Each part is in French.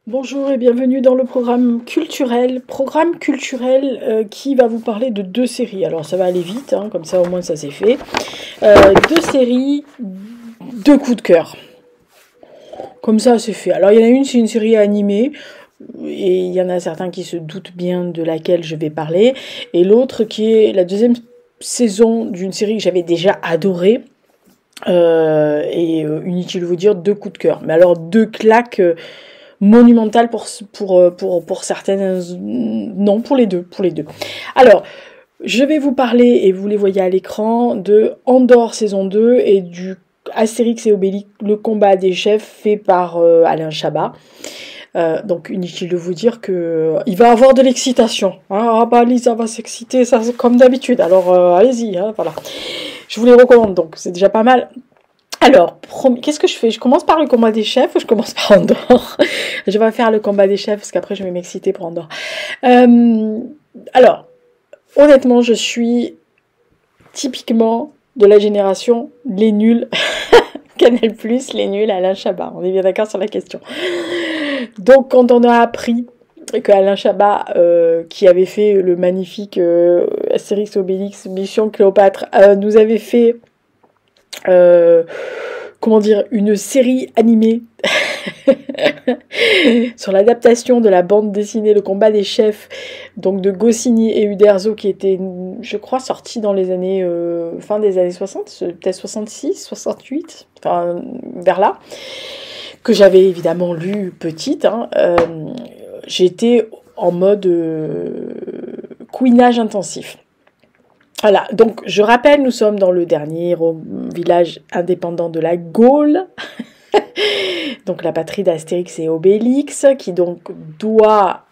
Bonjour et bienvenue dans le programme culturel qui va vous parler de deux séries. Alors ça va aller vite, hein, comme ça au moins ça c'est fait. Deux séries, deux coups de cœur. Comme ça c'est fait. Alors il y en a une, c'est une série animée, et il y en a certains qui se doutent bien de laquelle je vais parler. Et l'autre qui est la deuxième saison d'une série que j'avais déjà adorée. Inutile de vous dire, deux coups de cœur. Mais alors deux claques... monumentale pour certaines, non, pour les deux. Alors, je vais vous parler, et vous les voyez à l'écran, de Andor saison 2 et du Astérix et Obélix, le combat des chefs, fait par Alain Chabat. Donc inutile de vous dire que il va avoir de l'excitation. Hein. Ah bah Lisa va s'exciter, ça c'est comme d'habitude. Alors allez-y, hein, voilà. Je vous les recommande, donc c'est déjà pas mal. Alors, qu'est-ce que je fais? Je commence par le combat des chefs ou je commence par Andorre? Je vais faire le combat des chefs parce qu'après je vais m'exciter pour Andorre. Alors, honnêtement, je suis typiquement de la génération les nuls. Canal+, les nuls, Alain Chabat. On est bien d'accord sur la question. Donc, quand on a appris que Alain Chabat, qui avait fait le magnifique Astérix Obélix, Mission Cléopâtre, nous avait fait... comment dire, une série animée sur l'adaptation de la bande dessinée Le combat des chefs, donc de Goscinny et Uderzo, qui était, je crois, sorti dans les années fin des années 60, peut-être 66, 68, enfin vers là, que j'avais évidemment lu petite. Hein, j'étais en mode couinage intensif. Voilà, donc je rappelle, nous sommes dans le dernier village indépendant de la Gaule, donc la patrie d'Astérix et Obélix, qui donc doit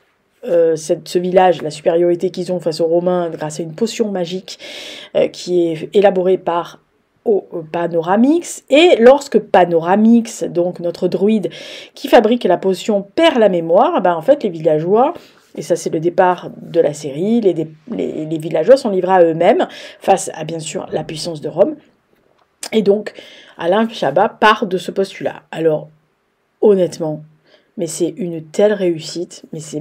ce village, la supériorité qu'ils ont face aux Romains grâce à une potion magique qui est élaborée par Panoramix. Et lorsque Panoramix, donc notre druide qui fabrique la potion, perd la mémoire, ben en fait les villageois... Et ça, c'est le départ de la série. Les villageois sont livrés à eux-mêmes face à, bien sûr, la puissance de Rome. Et donc, Alain Chabat part de ce postulat. Alors, honnêtement, mais c'est une telle réussite. Mais c'est...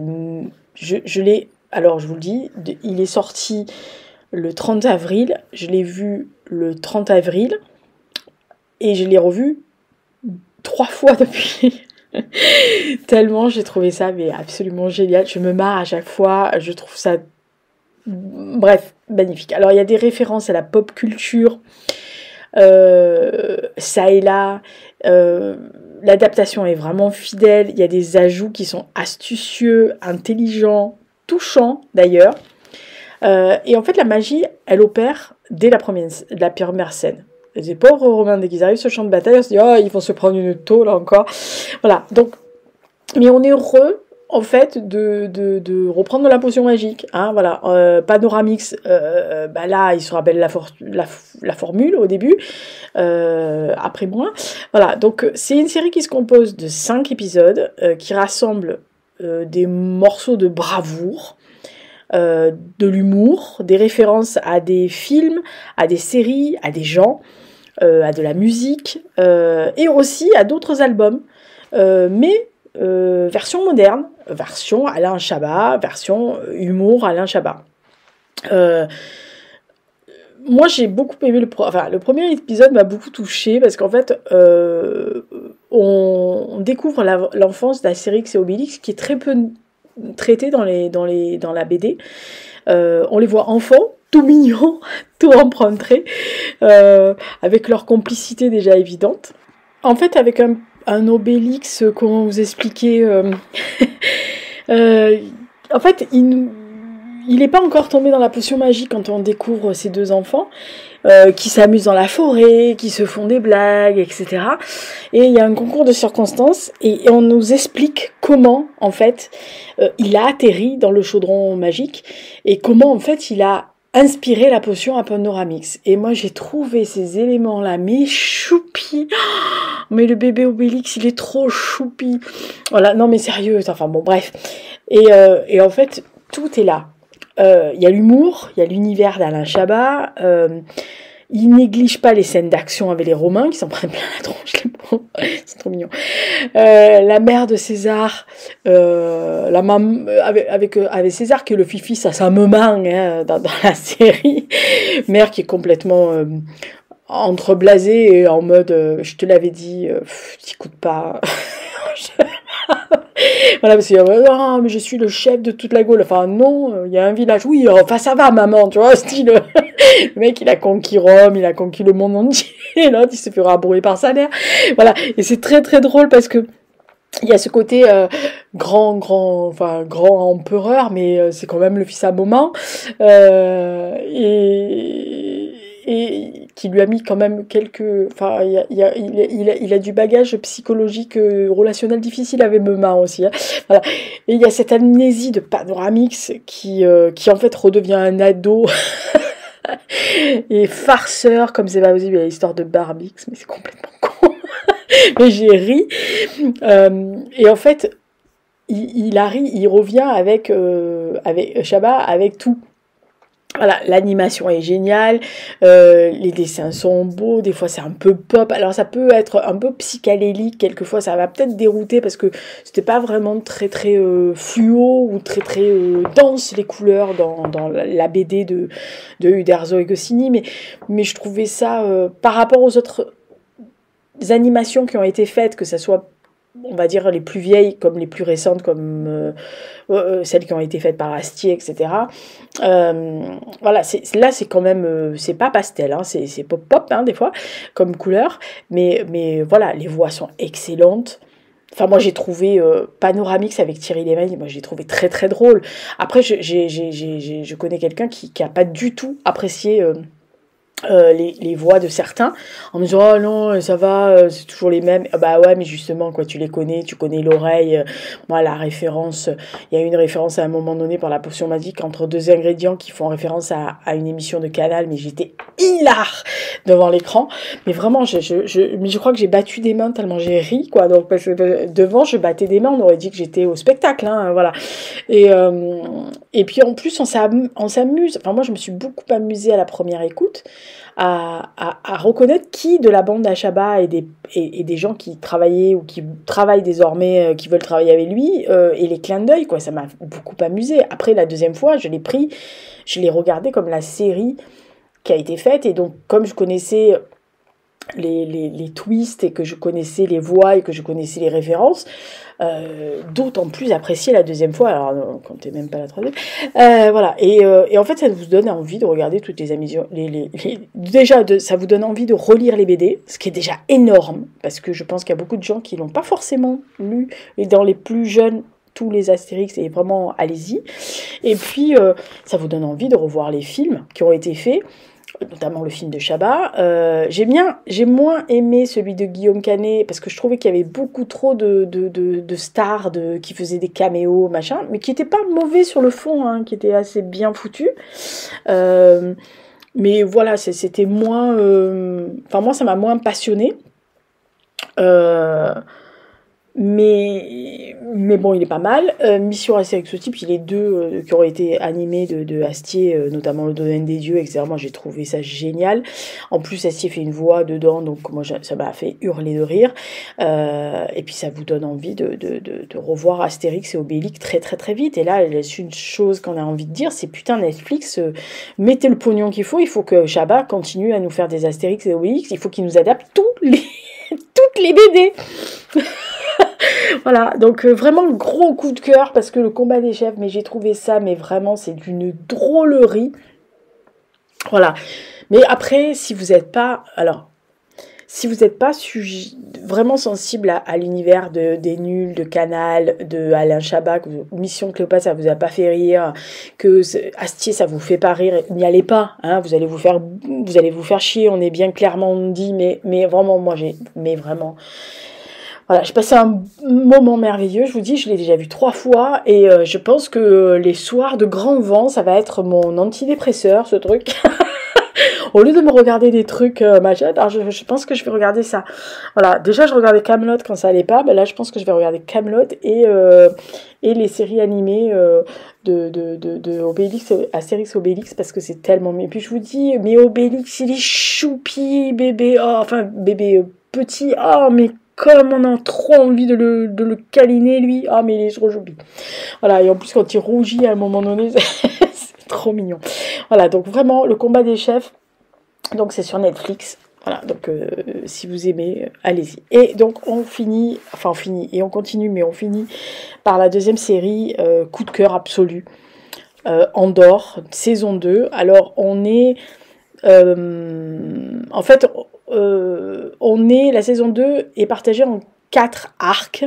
Je l'ai... Alors, je vous le dis, il est sorti le 30 avril. Je l'ai vu le 30 avril. Et je l'ai revu 3 fois depuis... Tellement j'ai trouvé ça mais absolument génial, je me marre à chaque fois, je trouve ça bref, magnifique. Alors il y a des références à la pop culture, ça et là, l'adaptation est vraiment fidèle, il y a des ajouts qui sont astucieux, intelligents, touchants d'ailleurs, et en fait la magie elle opère dès la première scène. Les pauvres Romains, dès qu'ils arrivent sur le champ de bataille, on se dit « Oh, ils vont se prendre une tôle encore !» Voilà, donc, mais on est heureux, en fait, de reprendre la potion magique. Hein, voilà, Panoramix, bah là, il se rappelle la formule au début, après moins. Voilà, donc c'est une série qui se compose de 5 épisodes, qui rassemblent des morceaux de bravoure, de l'humour, des références à des films, à des séries, à des gens, à de la musique, et aussi à d'autres albums, mais version moderne, version Alain Chabat, version humour Alain Chabat. Moi j'ai beaucoup aimé le premier épisode m'a beaucoup touchée parce qu'en fait on découvre l'enfance d'Astérix et Obélix qui est très peu traitée dans la BD. On les voit enfants, tout mignons, tout empruntés, avec leur complicité déjà évidente. En fait, avec un Obélix, comment vous expliquer en fait, il n'est pas encore tombé dans la potion magique quand on découvre ces deux enfants qui s'amusent dans la forêt, qui se font des blagues, etc. Et il y a un concours de circonstances et on nous explique comment, en fait, il a atterri dans le chaudron magique et comment, en fait, il a inspiré la potion à Panoramix. Et moi, j'ai trouvé ces éléments-là, mais choupis. Mais le bébé Obélix, il est trop choupi. Voilà, non mais sérieux, enfin bon, bref. Et en fait, tout est là. Il y a l'humour, il y a l'univers d'Alain Chabat, il néglige pas les scènes d'action avec les Romains qui s'en prennent plein la tronche, les pauvres. C'est trop mignon. La mère de César, avec César qui est le fifi, ça me manque hein, dans la série. Mère qui est complètement entreblasée et en mode, je te l'avais dit, t'écoutes pas. Voilà, parce que oh, mais je suis le chef de toute la Gaule. Enfin, non, il y a un village. Oui, enfin, ça va, maman, tu vois, style. Le mec, il a conquis Rome, il a conquis le monde entier. L'autre, il se fait rabrouer par sa mère. Voilà. Et c'est très, très drôle parce que il y a ce côté grand empereur, mais c'est quand même le fils à moment. Et qui lui a mis quand même quelques... Enfin, il a du bagage psychologique, relationnel difficile avec Mema aussi. Hein. Voilà. Et il y a cette amnésie de Panoramix qui en fait redevient un ado et farceur, comme c'est pas possible. Il y a l'histoire de Barbix, mais c'est complètement con. Mais j'ai ri. Et en fait, il revient avec Chabat, avec tout. Voilà, l'animation est géniale, les dessins sont beaux, des fois c'est un peu pop, alors ça peut être un peu psychédélique, quelquefois ça va peut-être dérouter parce que c'était pas vraiment très très fluo ou très très dense les couleurs dans la BD de Uderzo et Goscinny, mais je trouvais ça, par rapport aux autres animations qui ont été faites, que ça soit on va dire les plus vieilles comme les plus récentes comme celles qui ont été faites par Astier, etc. Voilà, là c'est quand même c'est pas pastel, hein, c'est pop hein, des fois comme couleur, mais voilà, les voix sont excellentes. Enfin, moi, j'ai trouvé Panoramix avec Thierry Lhermitte, moi, j'ai trouvé très, très drôle. Après, je connais quelqu'un qui a pas du tout apprécié les voix de certains en me disant oh non ça va c'est toujours les mêmes. Bah ouais mais justement quoi, tu connais l'oreille, moi la référence, il y a une référence à un moment donné par la potion magique entre deux ingrédients qui font référence à une émission de Canal, mais j'étais hilar devant l'écran, mais vraiment je crois que j'ai battu des mains tellement j'ai ri quoi, donc parce que devant je battais des mains, on aurait dit que j'étais au spectacle hein, voilà. Et puis en plus on s'amuse, enfin moi je me suis beaucoup amusée à la première écoute à reconnaître qui de la bande d'Achaba et des gens qui travaillaient ou qui travaillent désormais, qui veulent travailler avec lui, et les clins d'œil, quoi, ça m'a beaucoup amusé. Après, la deuxième fois, je l'ai regardé comme la série qui a été faite, et donc, comme je connaissais les twists et que je connaissais les voix et que je connaissais les références, d'autant plus apprécié la deuxième fois, alors quand t'es même pas la troisième, voilà, et en fait ça vous donne envie de regarder toutes les émissions, ça vous donne envie de relire les BD, ce qui est déjà énorme, parce que je pense qu'il y a beaucoup de gens qui l'ont pas forcément lu, et dans les plus jeunes, tous les Astérix, et vraiment allez-y, et puis ça vous donne envie de revoir les films qui ont été faits, notamment le film de Chabat. J'ai moins aimé celui de Guillaume Canet parce que je trouvais qu'il y avait beaucoup trop de stars qui faisaient des caméos, machin, mais qui n'étaient pas mauvais sur le fond, hein, qui étaient assez bien foutus. Mais voilà, c'était moins... Enfin, moi, ça m'a moins passionné. Mais bon, il est pas mal. Mission Astérix ce type, il est deux qui ont été animés de Astier, notamment le Domaine des Dieux, etc. Moi, j'ai trouvé ça génial. En plus, Astier fait une voix dedans, donc moi, ça m'a fait hurler de rire. Et puis, ça vous donne envie de revoir Astérix et Obélix très, très, très vite. Et là, une chose qu'on a envie de dire, c'est putain, Netflix, mettez le pognon qu'il faut. Il faut que Chabat continue à nous faire des Astérix et Obélix. Il faut qu'il nous adapte toutes les BD. Voilà, donc vraiment gros coup de cœur parce que le combat des chefs, mais j'ai trouvé ça, mais vraiment c'est d'une drôlerie. Voilà, mais après si vous n'êtes pas, vraiment sensible à l'univers des nuls, de Canal, de Alain Chabat, que Mission Cléopâtre ça vous a pas fait rire, que Astier ça vous fait pas rire, n'y allez pas, hein, vous allez vous faire chier, on est bien clairement dit, mais vraiment vraiment. Voilà, j'ai passé un moment merveilleux, je vous dis, je l'ai déjà vu 3 fois, et je pense que les soirs de grand vent, ça va être mon antidépresseur, ce truc. Au lieu de me regarder des trucs machin, alors je pense que je vais regarder ça. Voilà, déjà je regardais Kaamelott quand ça allait pas, ben là je pense que je vais regarder Kaamelott et les séries animées de Obélix, Astérix Obélix, parce que c'est tellement... Et puis je vous dis, mais Obélix, il est choupi, bébé, oh, enfin bébé petit, oh mais comme on a trop envie de le câliner lui, ah mais il est trop choupi. Voilà, et en plus quand il rougit à un moment donné, c'est trop mignon. Voilà, donc vraiment, le combat des chefs, donc c'est sur Netflix. Voilà, donc si vous aimez, allez-y. Et donc on finit, et on continue, mais on finit par la deuxième série, coup de cœur absolu, Andor, saison 2. Alors on est, en fait, la saison 2 est partagée en 4 arcs,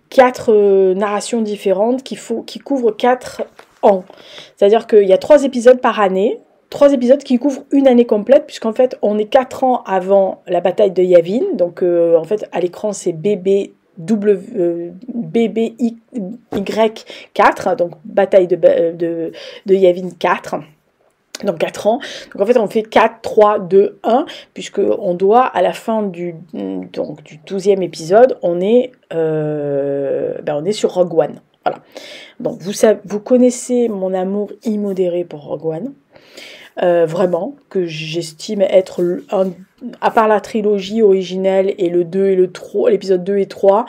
4 narrations différentes qui couvrent 4 ans. C'est-à-dire qu'il y a 3 épisodes par année, 3 épisodes qui couvrent une année complète, puisqu'en fait, on est 4 ans avant la bataille de Yavin. Donc, en fait, à l'écran, c'est BBY4, donc bataille de Yavin 4. Donc 4 ans. Donc en fait, on fait 4, 3, 2, 1, puisqu'on doit, à la fin du 12e épisode, on est sur Rogue One. Voilà. Donc vous connaissez mon amour immodéré pour Rogue One. Vraiment, que j'estime être, à part la trilogie originelle et le 2 et le 3, l'épisode 2 et 3,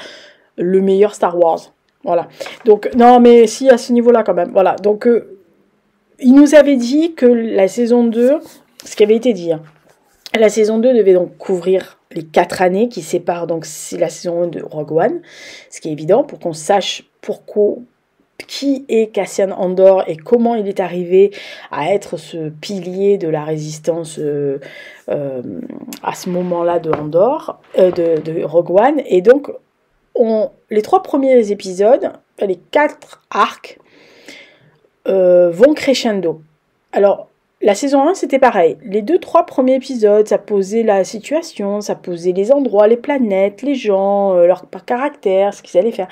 le meilleur Star Wars. Voilà. Donc, non, mais si, à ce niveau-là quand même. Voilà. Donc, il nous avait dit que la saison 2, ce qui avait été dit, hein, la saison 2 devait donc couvrir les 4 années qui séparent donc c'est la saison 1 de Rogue One, ce qui est évident pour qu'on sache qui est Cassian Andor et comment il est arrivé à être ce pilier de la résistance à ce moment-là de Andor, de Rogue One. Et donc, les 3 premiers épisodes, les 4 arcs, vont crescendo. Alors, la saison 1, c'était pareil. Les 2-3 premiers épisodes, ça posait la situation, ça posait les endroits, les planètes, les gens, leur caractère, ce qu'ils allaient faire.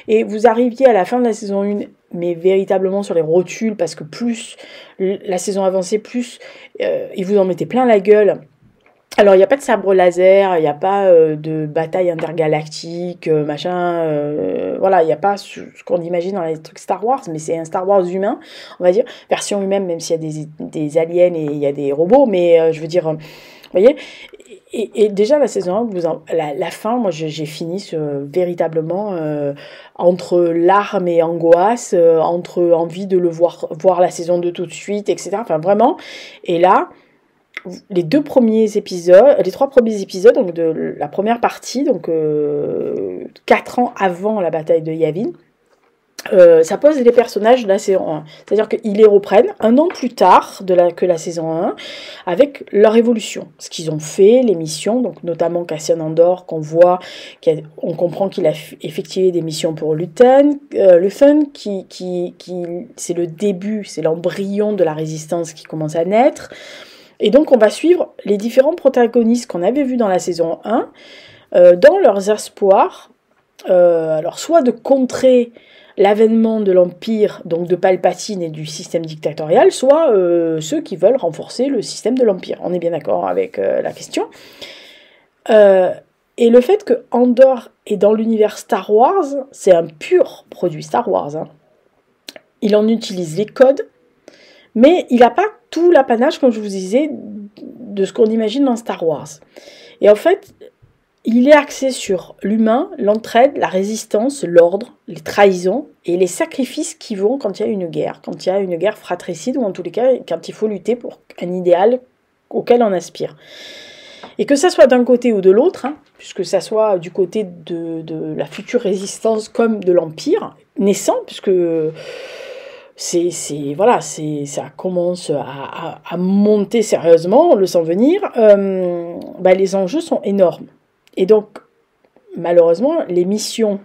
Et vous arriviez à la fin de la saison 1, mais véritablement sur les rotules, parce que plus la saison avançait, plus ils vous en mettaient plein la gueule. Alors, il n'y a pas de sabre laser, il n'y a pas de bataille intergalactique, voilà, il n'y a pas ce qu'on imagine dans les trucs Star Wars, mais c'est un Star Wars humain, on va dire, version humaine, même s'il y a des aliens et il y a des robots, mais je veux dire, vous voyez, et déjà la saison 1, la fin, moi j'ai fini véritablement entre larmes et angoisse, entre envie de le voir la saison 2 tout de suite, etc., enfin vraiment, et là, les 3 premiers épisodes, donc de la première partie, donc 4 ans avant la bataille de Yavin, ça pose les personnages de la saison 1. C'est-à-dire qu'ils les reprennent un an plus tard que la saison 1, avec leur évolution. Ce qu'ils ont fait, les missions, donc notamment Cassian Andor, qu'on voit, on comprend qu'il a effectué des missions pour Luthen, qui c'est le début, c'est l'embryon de la résistance qui commence à naître. Et donc, on va suivre les différents protagonistes qu'on avait vus dans la saison 1, dans leurs espoirs, alors soit de contrer l'avènement de l'Empire, donc de Palpatine et du système dictatorial, soit ceux qui veulent renforcer le système de l'Empire. On est bien d'accord avec la question. Et le fait que Andor est dans l'univers Star Wars, c'est un pur produit Star Wars. Hein. Il en utilise les codes, mais il n'a pas tout l'apanage, comme je vous disais, de ce qu'on imagine dans Star Wars. Et en fait, il est axé sur l'humain, l'entraide, la résistance, l'ordre, les trahisons et les sacrifices qui vont quand il y a une guerre fratricide, ou en tous les cas, quand il faut lutter pour un idéal auquel on aspire. Et que ça soit d'un côté ou de l'autre, hein, puisque ça soit du côté de la future résistance comme de l'Empire naissant, puisque ça commence à monter sérieusement, on le sent venir, les enjeux sont énormes. Et donc, malheureusement, les missions,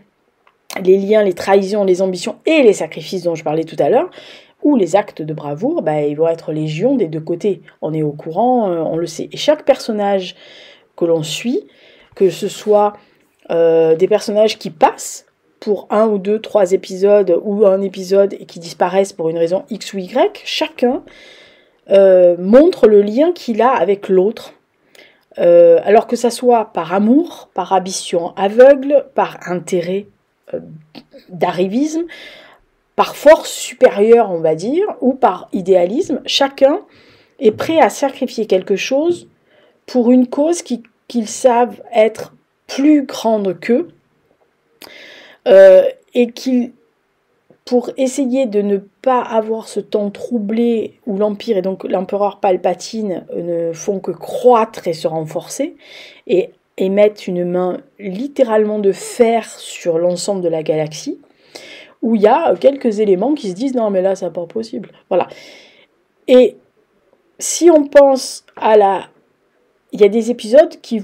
les liens, les trahisons, les ambitions et les sacrifices dont je parlais tout à l'heure, ou les actes de bravoure, ils vont être légion des 2 côtés. On est au courant, on le sait. Et chaque personnage que l'on suit, que ce soit des personnages qui passent pour 1 ou 2, 3 épisodes, ou un épisode et qui disparaissent pour une raison X ou Y, chacun montre le lien qu'il a avec l'autre. Alors que ça soit par amour, par ambition aveugle, par intérêt d'arrivisme, par force supérieure, on va dire, ou par idéalisme, chacun est prêt à sacrifier quelque chose pour une cause qu'ils savent être plus grande qu'eux, et pour essayer de ne pas avoir ce temps troublé où l'Empire et donc l'empereur Palpatine ne font que croître et se renforcer, et mettent une main littéralement de fer sur l'ensemble de la galaxie, où il y a quelques éléments qui se disent « Non, mais là, c'est pas possible. » Voilà. Et si on pense à la... Il y a des épisodes qui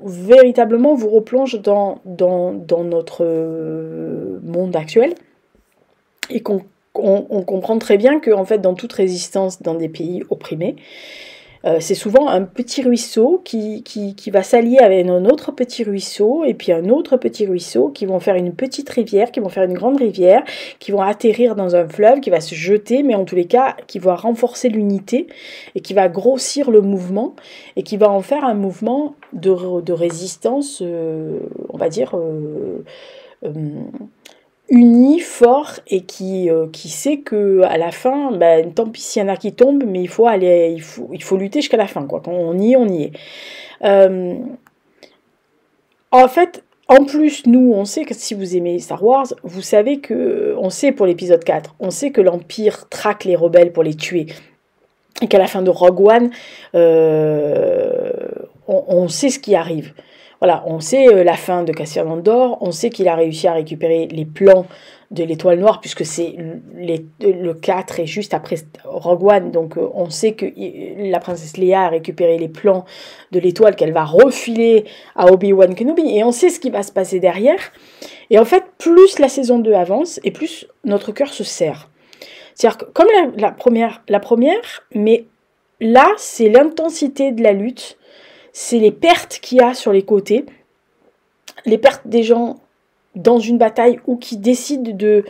véritablement vous replongent dans notre monde actuel, et qu'on comprend très bien que, en fait, dans toute résistance dans des pays opprimés, c'est souvent un petit ruisseau qui va s'allier avec un autre petit ruisseau, et puis un autre petit ruisseau, qui vont faire une petite rivière, qui vont faire une grande rivière, qui vont atterrir dans un fleuve, qui va se jeter, mais en tous les cas, qui va renforcer l'unité, et qui va grossir le mouvement, et qui va en faire un mouvement de résistance, on va dire... uni, fort, et qui sait que à la fin, ben, tant pis s'il y en a qui tombent, mais il faut lutter jusqu'à la fin, quoi. Quand on y est. En fait, en plus, nous, on sait que si vous aimez Star Wars, vous savez que, on sait pour l'épisode 4, on sait que l'Empire traque les rebelles pour les tuer, et qu'à la fin de Rogue One, on sait ce qui arrive. Voilà, on sait la fin de Cassian Andor, on sait qu'il a réussi à récupérer les plans de l'Étoile Noire, puisque c'est le 4 et juste après Rogue One, donc on sait que la princesse Leia a récupéré les plans de l'Étoile qu'elle va refiler à Obi-Wan Kenobi, et on sait ce qui va se passer derrière. Et en fait, plus la saison 2 avance, et plus notre cœur se serre. C'est-à-dire que, comme la première, mais là, c'est l'intensité de la lutte, c'est les pertes qu'il y a sur les côtés, les pertes des gens dans une bataille ou qui décident de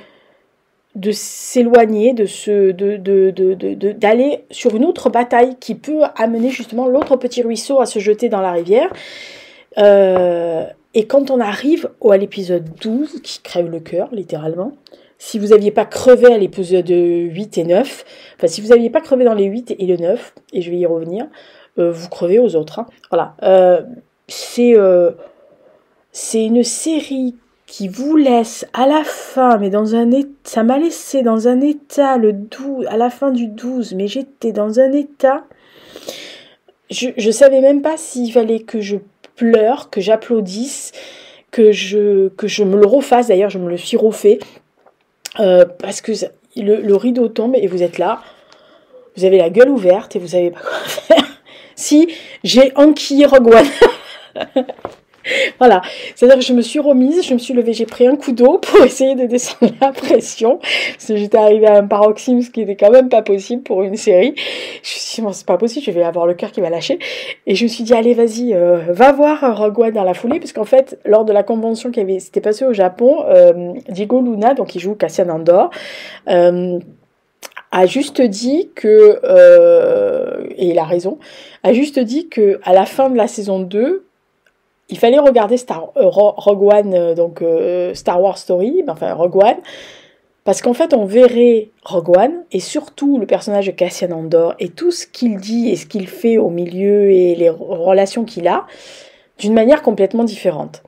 s'éloigner, d'aller sur une autre bataille qui peut amener justement l'autre petit ruisseau à se jeter dans la rivière. Et quand on arrive à l'épisode 12, qui crève le cœur, littéralement, si vous n'aviez pas crevé à l'épisode 8 et 9, enfin si vous n'aviez pas crevé dans les 8 et le 9, et je vais y revenir, vous crevez aux autres. Hein. Voilà. C'est une série qui vous laisse à la fin, mais dans un état, ça m'a laissé dans un état à la fin du 12, mais j'étais dans un état, je savais même pas s'il fallait que je pleure, que j'applaudisse, que je me le refasse. D'ailleurs, je me le suis refait, parce que le rideau tombe et vous êtes là, vous avez la gueule ouverte et vous savez pas quoi faire. Si, j'ai enquillé Rogue One. Voilà, c'est-à-dire que je me suis remise, je me suis levée, j'ai pris un coup d'eau pour essayer de descendre la pression, parce que j'étais arrivée à un paroxysme, ce qui était quand même pas possible pour une série. Je me suis dit, bon, c'est pas possible, je vais avoir le cœur qui va lâcher. Et je me suis dit, allez, vas-y, va voir Rogue One dans la foulée, parce qu'en fait, lors de la convention qui s'était passée au Japon, Diego Luna, donc il joue Cassian Andor, a juste dit que, et il a raison, a juste dit que à la fin de la saison 2, il fallait regarder Rogue One, donc Star Wars Story, enfin Rogue One, parce qu'en fait on verrait Rogue One, et surtout le personnage de Cassian Andor, et tout ce qu'il dit et ce qu'il fait au milieu, et les relations qu'il a, d'une manière complètement différente.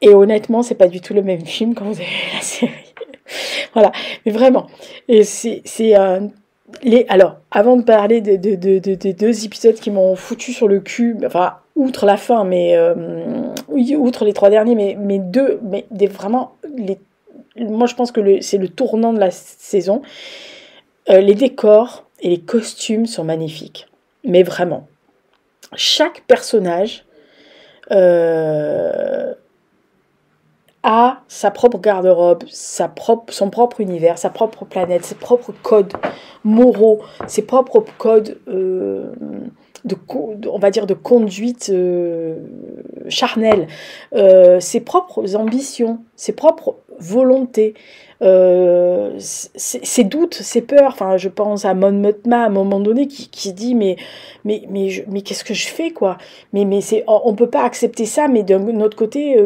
Et honnêtement, c'est pas du tout le même film quand vous avez vu la série. Voilà, mais vraiment. Et alors, avant de parler des deux épisodes qui m'ont foutu sur le cul, enfin, outre la fin, mais oui, outre les 3 derniers, mais vraiment, moi je pense que c'est le tournant de la saison. Les décors et les costumes sont magnifiques, mais vraiment. Chaque personnage a sa propre garde-robe, son propre univers, sa propre planète, ses propres codes moraux, ses propres codes on va dire de conduite charnelle, ses propres ambitions, ses propres volonté, ces doutes, ces peurs. Enfin, je pense à Mon Mothma à un moment donné qui dit mais qu'est-ce que je fais quoi? Mais on peut pas accepter ça. Mais d'un autre côté,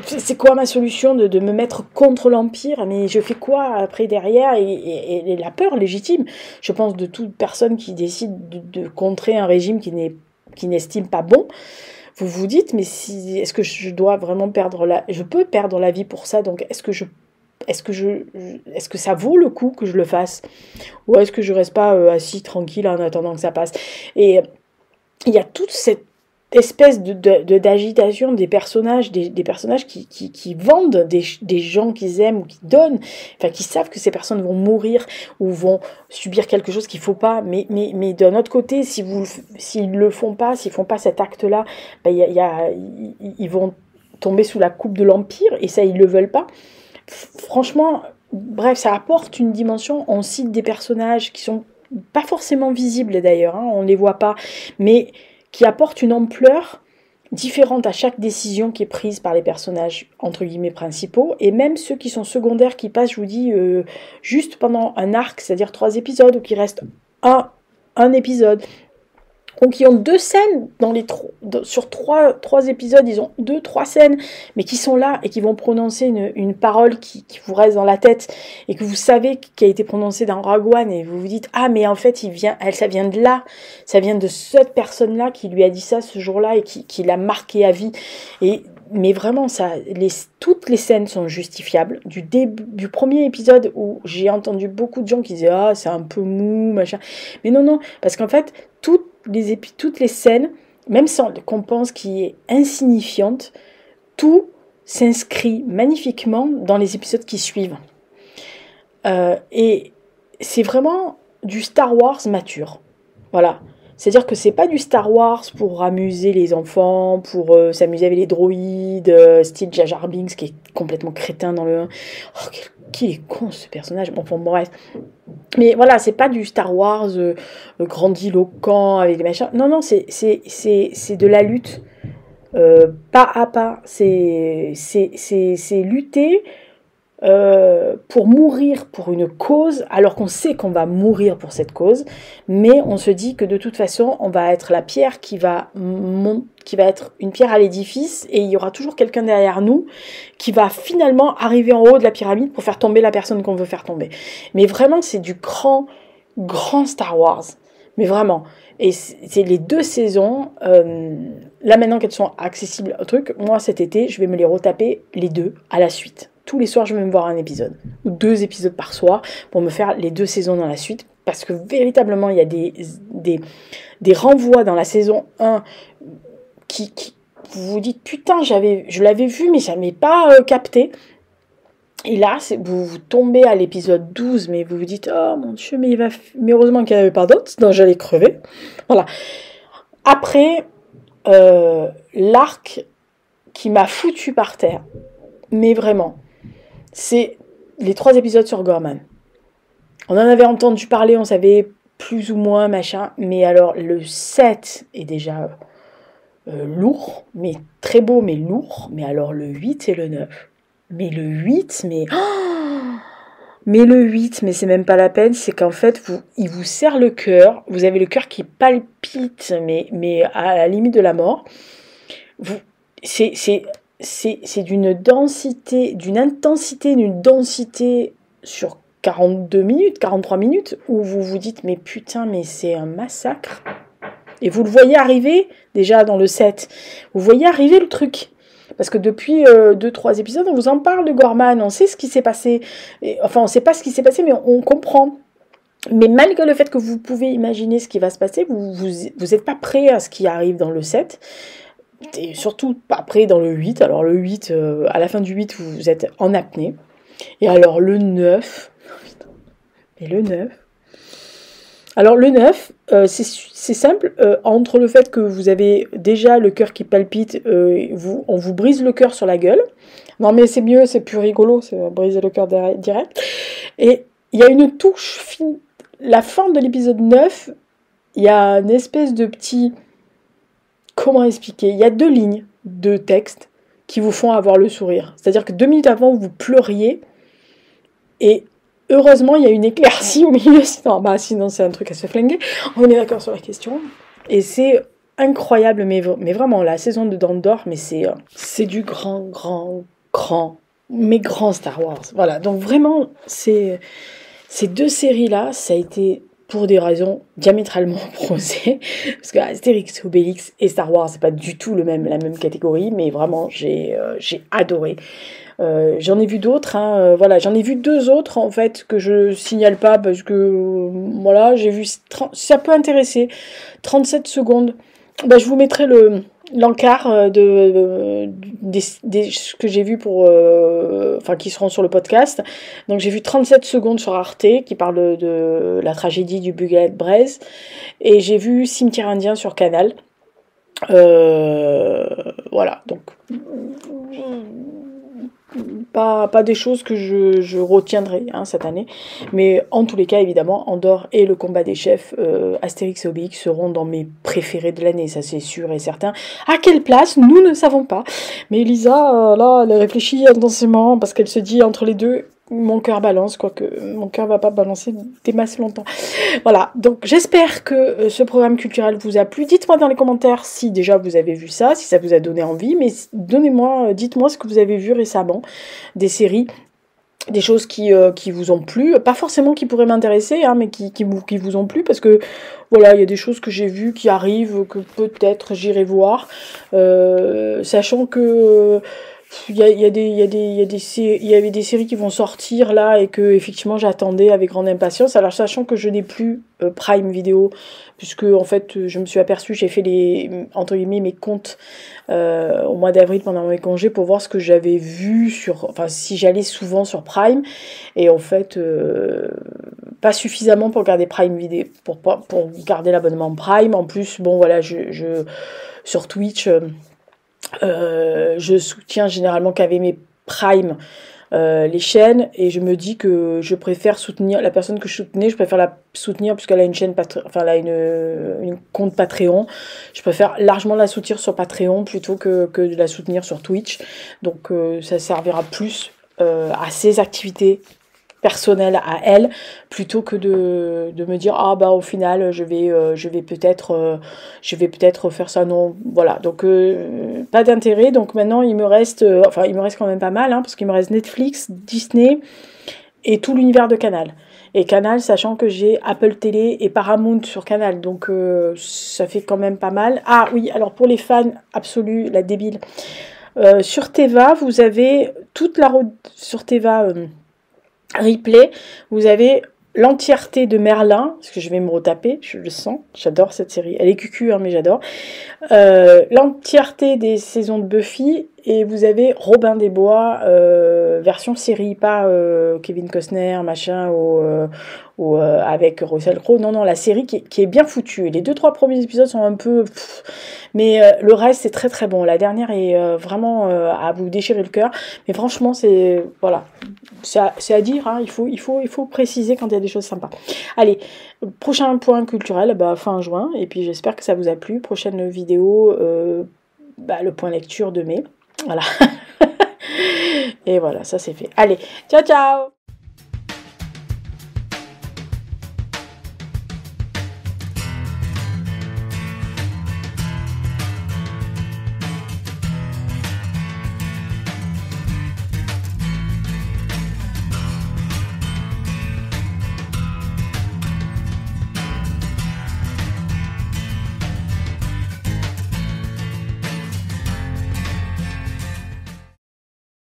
c'est quoi ma solution de me mettre contre l'Empire? Mais je fais quoi après derrière et la peur légitime. Je pense de toute personne qui décide de contrer un régime qui n'estime pas bon. Vous vous dites, mais est-ce que je dois vraiment je peux perdre la vie pour ça, donc est-ce que ça vaut le coup que je le fasse? Ou est-ce que je reste pas assis tranquille en attendant que ça passe? Et il y a toute cette espèce d'agitation des personnages, des personnages qui vendent des gens qu'ils aiment ou qui donnent, enfin qui savent que ces personnes vont mourir ou vont subir quelque chose qu'il faut pas, mais d'un autre côté, s'ils le font pas, s'ils font pas cet acte-là, ben, ils vont tomber sous la coupe de l'Empire, et ça ils le veulent pas. Franchement, bref, ça apporte une dimension. On cite des personnages qui sont pas forcément visibles d'ailleurs, hein, on les voit pas, mais qui apporte une ampleur différente à chaque décision qui est prise par les personnages, entre guillemets, principaux, et même ceux qui sont secondaires, qui passent, je vous dis, juste pendant un arc, c'est-à-dire 3 épisodes, ou qui restent un épisode, ou qui ont 2 scènes sur 3 épisodes, ils ont 2-3 scènes, mais qui sont là et qui vont prononcer une parole qui vous reste dans la tête et que vous savez qui a été prononcée dans Rogue One, et vous vous dites ah mais en fait ça vient de là, ça vient de cette personne-là qui lui a dit ça ce jour-là et qui l'a marqué à vie. Mais vraiment, toutes les scènes sont justifiables. Du premier épisode où j'ai entendu beaucoup de gens qui disaient « Ah, c'est un peu mou, machin ». Mais non, parce qu'en fait, toutes les scènes, même sans qu'on pense qu'il est insignifiante, tout s'inscrit magnifiquement dans les épisodes qui suivent. Et c'est vraiment du Star Wars mature. Voilà. C'est-à-dire que c'est pas du Star Wars pour amuser les enfants, pour s'amuser avec les droïdes, style Jar Jar Binks qui est complètement crétin dans le 1. Oh, qu'il est con ce personnage. Bon, bref. Mais voilà, c'est pas du Star Wars grandiloquent avec des machins. Non, c'est de la lutte pas à pas. C'est lutter pour mourir pour une cause, alors qu'on sait qu'on va mourir pour cette cause, mais on se dit que de toute façon, on va être la pierre qui va être une pierre à l'édifice, et il y aura toujours quelqu'un derrière nous qui va finalement arriver en haut de la pyramide pour faire tomber la personne qu'on veut faire tomber. Mais vraiment, c'est du grand Star Wars. Mais vraiment. Et c'est les 2 saisons, là maintenant qu'elles sont accessibles au truc, moi cet été, je vais me les retaper les 2 à la suite. Tous les soirs, je vais me voir un épisode, ou 2 épisodes par soir, pour me faire les 2 saisons dans la suite, parce que véritablement, il y a des renvois dans la saison 1 qui vous vous dites, putain, je l'avais vu, mais ça ne m'est pas capté. Et là, vous tombez à l'épisode 12, mais vous vous dites, oh mon Dieu, mais heureusement qu'il n'y en avait pas d'autres, sinon j'allais crever. Voilà. Après, l'arc qui m'a foutu par terre, mais vraiment, c'est les 3 épisodes sur Gorman. On en avait entendu parler, on savait plus ou moins, machin, mais alors le 7 est déjà lourd, mais très beau, mais lourd, mais alors le 8 et le 9. Mais le 8, mais le 8, mais c'est même pas la peine, c'est qu'en fait, il vous serre le cœur, vous avez le cœur qui palpite, mais à la limite de la mort. C'est d'une densité, d'une intensité, d'une densité sur 42 minutes, 43 minutes, où vous vous dites, mais putain, mais c'est un massacre. Et vous le voyez arriver, déjà dans le 7, vous voyez arriver le truc. Parce que depuis 2-3 épisodes, on vous en parle de Gorman, on sait ce qui s'est passé. Enfin, on ne sait pas ce qui s'est passé, mais on comprend. Mais malgré le fait que vous pouvez imaginer ce qui va se passer, vous êtes pas prêt à ce qui arrive dans le 7. Et surtout pas prêt dans le 8. Alors le 8, à la fin du 8, vous êtes en apnée. Et alors le 9... Et le 9... Alors le 9, c'est simple, entre le fait que vous avez déjà le cœur qui palpite, on vous brise le cœur sur la gueule. Non mais c'est mieux, c'est plus rigolo, c'est briser le cœur direct. Et il y a une touche fine. La fin de l'épisode 9, il y a une espèce de petit... Comment expliquer? Il y a 2 lignes de texte qui vous font avoir le sourire. C'est-à-dire que 2 minutes avant, vous pleuriez, et heureusement, il y a une éclaircie au milieu, sinon c'est un truc à se flinguer. On est d'accord sur la question. Et c'est incroyable, mais vraiment, la saison de d'Andor, mais c'est du grand, mais grand Star Wars. Voilà, donc vraiment, ces 2 séries-là, ça a été pour des raisons diamétralement opposées, parce que Astérix, Obélix et Star Wars, c'est pas du tout la même catégorie, mais vraiment, j'ai adoré. J'en ai vu d'autres, hein, voilà, j'en ai vu 2 autres en fait que je signale pas parce que voilà, j'ai vu, ça peut intéresser, 37 secondes. Bah, je vous mettrai l'encart des ce que j'ai vu pour enfin qui seront sur le podcast. Donc j'ai vu 37 secondes sur Arte qui parle de la tragédie du Bugatti Braise, et j'ai vu Cimetière indien sur Canal. Voilà, donc pas des choses que je retiendrai cette année, mais en tous les cas, évidemment, Andorre et le combat des chefs, Astérix et Obélix seront dans mes préférés de l'année, ça c'est sûr et certain. À quelle place, nous ne savons pas, mais Elisa, là, elle réfléchit intensément, parce qu'elle se dit entre les deux, mon cœur balance, quoique mon cœur va pas balancer des masses longtemps. Voilà, donc j'espère que ce programme culturel vous a plu. Dites-moi dans les commentaires si déjà vous avez vu ça, si ça vous a donné envie, mais dites-moi ce que vous avez vu récemment, des séries, des choses qui vous ont plu, pas forcément qui pourraient m'intéresser, mais qui vous ont plu, parce que voilà, il y a des choses que j'ai vues qui arrivent, que peut-être j'irai voir, sachant que il y avait des séries qui vont sortir là et que effectivement j'attendais avec grande impatience. Alors sachant que je n'ai plus Prime Video, puisque en fait je me suis aperçue, j'ai fait entre guillemets mes comptes au mois d'avril pendant mes congés pour voir ce que j'avais vu si j'allais souvent sur Prime, et en fait pas suffisamment pour garder Prime Video, pour garder l'abonnement Prime. En plus, bon voilà, sur Twitch. Je soutiens généralement qu'avec mes Prime les chaînes, et je me dis que je préfère soutenir la personne que je soutenais, je préfère la soutenir puisqu'elle a une chaîne elle a une compte Patreon. Je préfère largement la soutenir sur Patreon plutôt que de la soutenir sur Twitch. Donc ça servira plus à ses activités personnelle à elle, plutôt que de me dire au final je vais peut-être faire ça. Non, voilà, donc pas d'intérêt. Donc maintenant il me reste quand même pas mal, parce qu'il me reste Netflix, Disney et tout l'univers de Canal. Et Canal, sachant que j'ai Apple Télé et Paramount sur Canal, donc ça fait quand même pas mal. Ah oui, alors pour les fans absolus, la débile, sur Teva, vous avez sur Teva Replay, vous avez l'entièreté de Merlin, parce que je vais me retaper, je le sens, j'adore cette série, elle est cucu, mais j'adore. L'entièreté des saisons de Buffy, et vous avez Robin des Bois, version série, pas Kevin Costner, machin, ou avec Russell Crowe. Non, la série qui est bien foutue. Les 2-3 premiers épisodes sont un peu... mais le reste, c'est très très bon. La dernière est vraiment à vous déchirer le cœur. Mais franchement, c'est... Voilà. C'est à dire, il faut préciser quand il y a des choses sympas. Allez, prochain point culturel, fin juin. Et puis j'espère que ça vous a plu. Prochaine vidéo, le point lecture de mai. Voilà. Et voilà, ça c'est fait. Allez, ciao ciao!